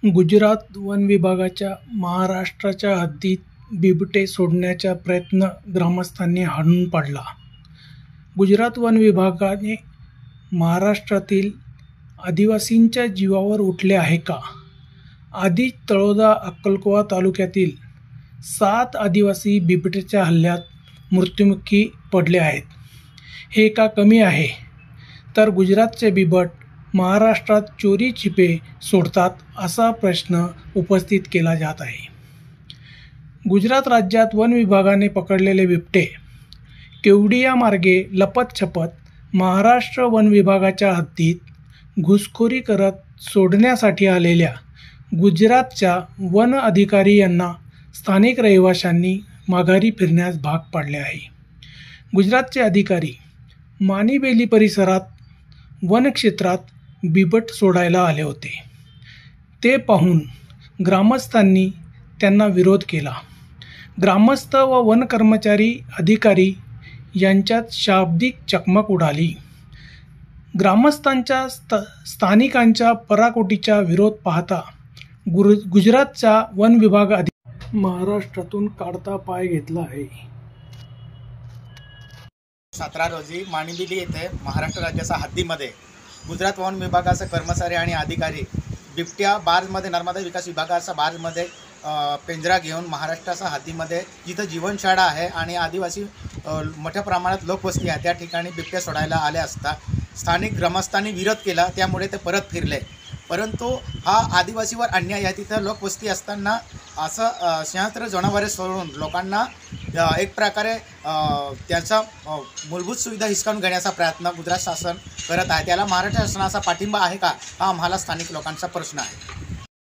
Gujarat one विभागाच्या महाराष्ट्राच्या हद्दीत बिबटे सोडण्याचा प्रयत्न ग्रामस्थांनी हाणून पाडला. गुजरात वन विभागाने महाराष्ट्रातील आदिवासींच्या जीवावर उठले आहे का? आधीच तळोदा अक्कलकोवा तालुक्यातील 7 आदिवासी बिबट्याच्या हल्ल्यात मृत्युमुखी पडले आहेत. हे का कमी आहे? तर गुजरातचे बिबट महाराष्ट्रात चोरी छिपे सोडतात असा प्रश्न उपस्थित केला जात आहे. गुजरात राज्यात वन विभागाने पकडलेले बिबटे केवडिया मार्गे लपतछपत महाराष्ट्र वन विभागाच्या हद्दीत घुसखोरी करत सोडण्यासाठी आलेल्या गुजरातच्या वन अधिकारी यांना स्थानिक रहिवाशांनी माघारी फिरण्यास भाग पाडले आहे. गुजरातचे अधिकारी मानिबेली परिसरात वनक्षेत्रात बिबट सोडायला आले होते. ते पाहून ग्रामस्थांनी त्यांना विरोध केला. ग्रामस्थ व वन कर्मचारी अधिकारी यांच्यात शाब्दिक चकमक उडाली. ग्रामस्थांच्या स्थानिकांच्या पराकोटीचा विरोध पाहता गुजरातचा वन विभाग महाराष्ट्रातून काढता पाय घेतला आहे. 17 रोजी माणिबिली येथे महाराष्ट्र राज्याच्या हद्दीमध्ये गुजरात वन विभागाचे कर्मचारी आणि अधिकारी बिबट्या बार्जमध्ये नर्मदा विकास विभागाच्या बार्जमध्ये पिंजरा घेऊन महाराष्ट्राच्या हद्दीमध्ये जिथं जीवनशाळा आहे आणि आदिवासी मोठ्या प्रमाणात लोकवस्ती आहे त्या ठिकाणी बिबट्या सोडायला आले असता स्थानिक ग्रामस्थांनी विरोध केला. त्यामुळे ते परत फिरले. परंतु हा आदिवासीवर अन्याय आहे. तिथं लोकवस्ती असताना असं सिंहस्त्र जनावरे सोडून लोकांना एक प्रकारे त्यांचा मूलभूत सुविधा हिसकावून घेण्याचा प्रयत्न गुजरात शासन करत आहे. त्याला महाराष्ट्र शासनाचा पाठिंबा आहे का? हा आम्हाला स्थानिक लोकांचा प्रश्न आहे.